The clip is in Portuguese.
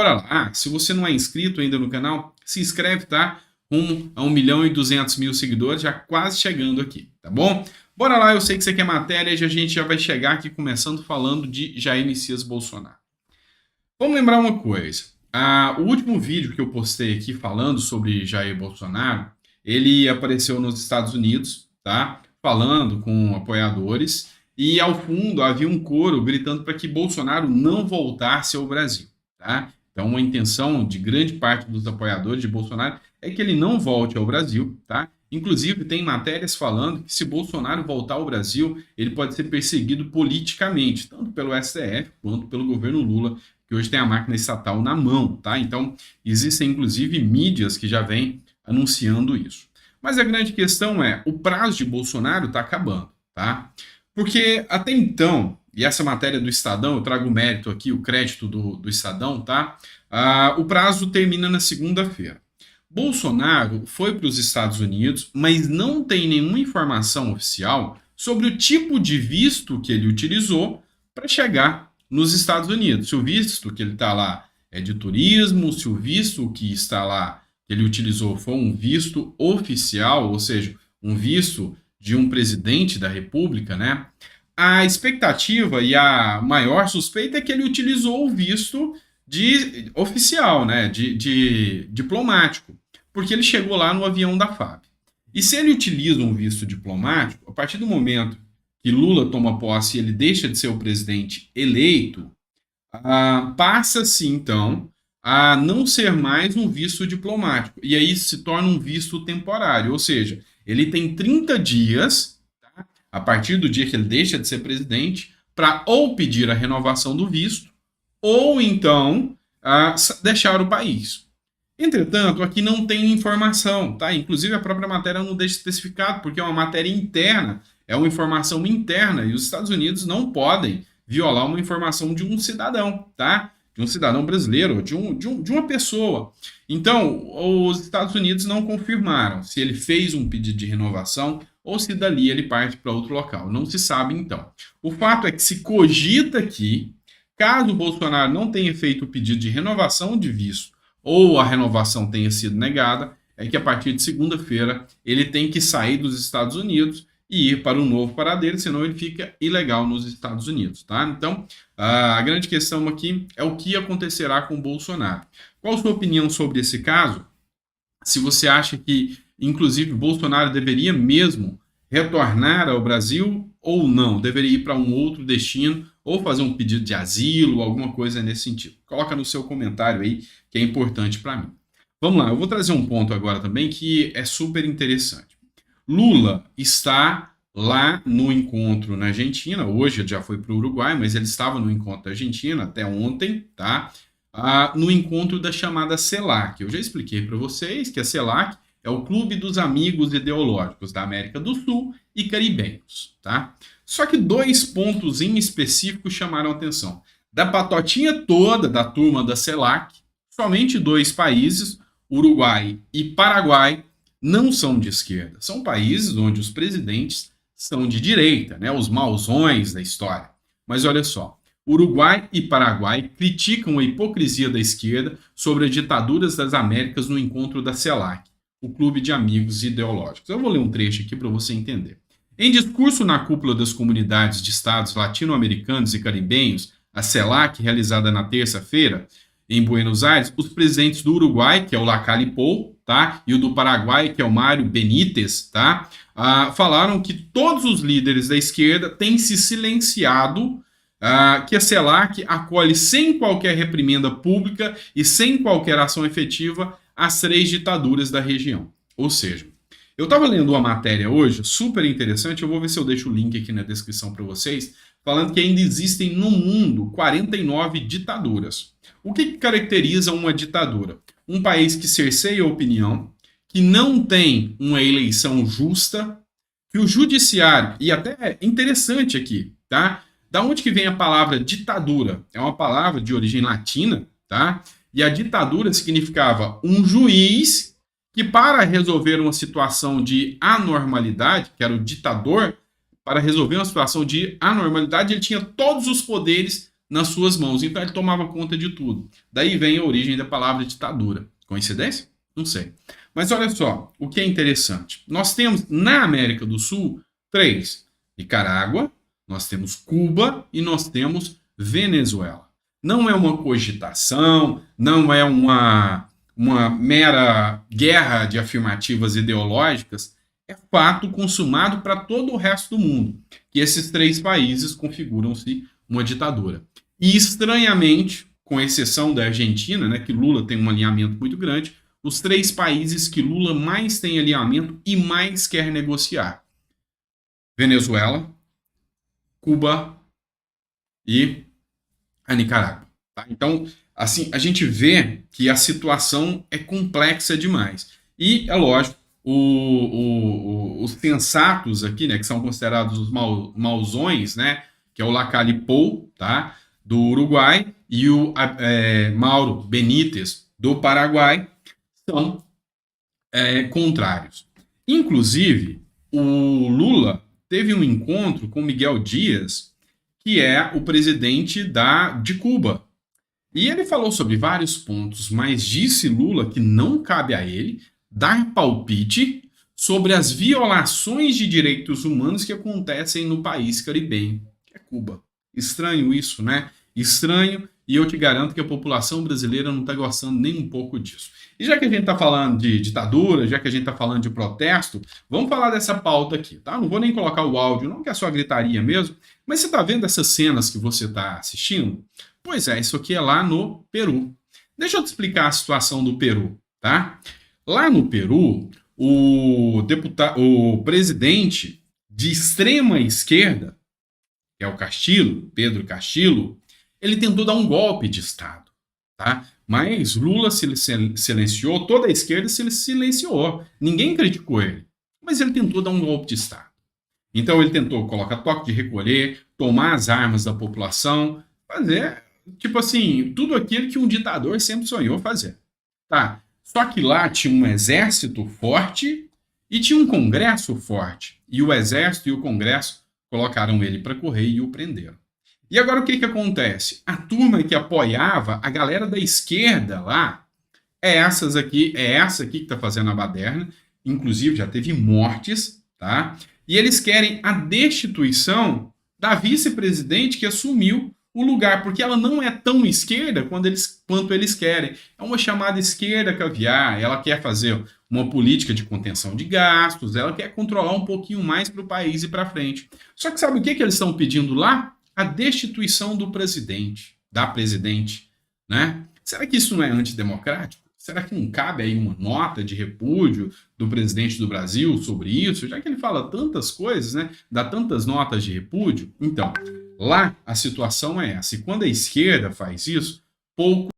Bora lá, se você não é inscrito ainda no canal, se inscreve, tá? Rumo a 1.200.000 seguidores, já quase chegando aqui, tá bom? Bora lá, eu sei que você quer matéria e a gente já vai chegar aqui começando falando de Jair Messias Bolsonaro. Vamos lembrar uma coisa, o último vídeo que eu postei aqui falando sobre Jair Bolsonaro, ele apareceu nos Estados Unidos, tá? Falando com apoiadores e ao fundo havia um coro gritando para que Bolsonaro não voltasse ao Brasil, tá? Então, a intenção de grande parte dos apoiadores de Bolsonaro é que ele não volte ao Brasil, tá? Inclusive, tem matérias falando que se Bolsonaro voltar ao Brasil, ele pode ser perseguido politicamente, tanto pelo STF quanto pelo governo Lula, que hoje tem a máquina estatal na mão, tá? Então, existem inclusive mídias que já vêm anunciando isso. Mas a grande questão é, o prazo de Bolsonaro está acabando, tá? Porque até então, e essa matéria do Estadão, eu trago o mérito aqui, o crédito do Estadão, tá? O prazo termina na segunda-feira. Bolsonaro foi para os Estados Unidos, mas não tem nenhuma informação oficial sobre o tipo de visto que ele utilizou para chegar nos Estados Unidos. Se o visto que ele está lá é de turismo, se o visto que está lá, que ele utilizou, foi um visto oficial, ou seja, um visto de um presidente da República, né? A expectativa e a maior suspeita é que ele utilizou o visto oficial, né? De diplomático, porque ele chegou lá no avião da FAB. E se ele utiliza um visto diplomático, a partir do momento que Lula toma posse e ele deixa de ser o presidente eleito, passa-se então a não ser mais um visto diplomático. E aí se torna um visto temporário, ou seja, ele tem 30 dias, tá, a partir do dia que ele deixa de ser presidente, para ou pedir a renovação do visto, ou então deixar o país. Entretanto, aqui não tem informação, tá? Inclusive a própria matéria não deixa especificado, porque é uma matéria interna, é uma informação interna, e os Estados Unidos não podem violar uma informação de um cidadão, tá? De um cidadão brasileiro, de uma pessoa. Então, os Estados Unidos não confirmaram se ele fez um pedido de renovação ou se dali ele parte para outro local. Não se sabe, então. O fato é que se cogita que, caso o Bolsonaro não tenha feito o pedido de renovação de visto ou a renovação tenha sido negada, é que a partir de segunda-feira ele tem que sair dos Estados Unidos e ir para um novo paradeiro, senão ele fica ilegal nos Estados Unidos, tá? Então, a grande questão aqui é o que acontecerá com o Bolsonaro. Qual a sua opinião sobre esse caso? Se você acha que, inclusive, Bolsonaro deveria mesmo retornar ao Brasil ou não? Deveria ir para um outro destino ou fazer um pedido de asilo, alguma coisa nesse sentido? Coloca no seu comentário aí, que é importante para mim. Vamos lá, eu vou trazer um ponto agora também que é super interessante. Lula está lá no encontro na Argentina, hoje ele já foi para o Uruguai, mas ele estava no encontro da Argentina até ontem, tá? No encontro da chamada CELAC. Eu já expliquei para vocês que a CELAC é o Clube dos Amigos Ideológicos da América do Sul e Caribenhos, tá? Só que dois pontos em específico chamaram a atenção. Da patotinha toda da turma da CELAC, somente dois países, Uruguai e Paraguai, não são de esquerda. São países onde os presidentes são de direita, né? Os mauzões da história. Mas olha só, Uruguai e Paraguai criticam a hipocrisia da esquerda sobre as ditaduras das Américas no encontro da CELAC, o Clube de Amigos Ideológicos. Eu vou ler um trecho aqui para você entender. Em discurso na cúpula das comunidades de estados latino-americanos e caribenhos, a CELAC, realizada na terça-feira, em Buenos Aires, os presidentes do Uruguai, que é o Lacalle Pou, tá? E o do Paraguai, que é o Mário Benítez, tá? Falaram que todos os líderes da esquerda têm se silenciado, que a CELAC acolhe sem qualquer reprimenda pública e sem qualquer ação efetiva as três ditaduras da região. Ou seja, eu estava lendo uma matéria hoje, super interessante, eu vou ver se eu deixo o link aqui na descrição para vocês, falando que ainda existem no mundo 49 ditaduras. O que caracteriza uma ditadura? Um país que cerceia a opinião, que não tem uma eleição justa, que o judiciário, e até é interessante aqui, tá? Da onde que vem a palavra ditadura? É uma palavra de origem latina, tá? E a ditadura significava um juiz que, para resolver uma situação de anormalidade, que era o ditador, para resolver uma situação de anormalidade, ele tinha todos os poderes nas suas mãos. Então ele tomava conta de tudo. Daí vem a origem da palavra ditadura. Coincidência? Não sei. Mas olha só, o que é interessante. Nós temos na América do Sul 3: Nicarágua, nós temos Cuba e nós temos Venezuela. Não é uma cogitação, não é uma mera guerra de afirmativas ideológicas, é fato consumado para todo o resto do mundo, que esses 3 países configuram-se uma ditadura. E estranhamente, com exceção da Argentina, né, que Lula tem um alinhamento muito grande, os 3 países que Lula mais tem alinhamento e mais quer negociar: Venezuela, Cuba e a Nicarágua. Tá? Então, assim, a gente vê que a situação é complexa demais. E, é lógico, os sensatos aqui, né, que são considerados os mauzões, né, que é o Lacalle Pou, tá, do Uruguai, e o Mauro Benítez, do Paraguai, são contrários. Inclusive, o Lula teve um encontro com Miguel Dias, que é o presidente de Cuba. E ele falou sobre vários pontos, mas disse Lula que não cabe a ele dar palpite sobre as violações de direitos humanos que acontecem no país caribenho, que é Cuba. Estranho isso, né? Estranho, e eu te garanto que a população brasileira não está gostando nem um pouco disso. E já que a gente está falando de ditadura, já que a gente está falando de protesto, vamos falar dessa pauta aqui, tá? Não vou nem colocar o áudio, não, que é só gritaria mesmo, mas você está vendo essas cenas que você está assistindo? Pois é, isso aqui é lá no Peru. Deixa eu te explicar a situação do Peru, tá? Lá no Peru, o presidente de extrema esquerda, que é o Castillo, Pedro Castillo, ele tentou dar um golpe de Estado, tá? Mas Lula se silenciou, toda a esquerda se silenciou. Ninguém criticou ele, mas ele tentou dar um golpe de Estado. Então ele tentou colocar toque de recolher, tomar as armas da população, fazer, tipo assim, tudo aquilo que um ditador sempre sonhou fazer, tá? Só que lá tinha um exército forte e tinha um congresso forte. E o exército e o congresso colocaram ele para correr e o prenderam. E agora o que acontece? A turma que apoiava a galera da esquerda lá é essa aqui que está fazendo a baderna, inclusive já teve mortes, tá? E eles querem a destituição da vice-presidente que assumiu o lugar, porque ela não é tão esquerda quanto eles querem. É uma chamada esquerda caviar, ela quer fazer uma política de contenção de gastos, ela quer controlar um pouquinho mais para o país e para frente. Só que sabe o que eles estão pedindo lá? A destituição do presidente, da presidente, né? Será que isso não é antidemocrático? Será que não cabe aí uma nota de repúdio do presidente do Brasil sobre isso? Já que ele fala tantas coisas, né? Dá tantas notas de repúdio. Então, lá a situação é essa. E quando a esquerda faz isso, pouco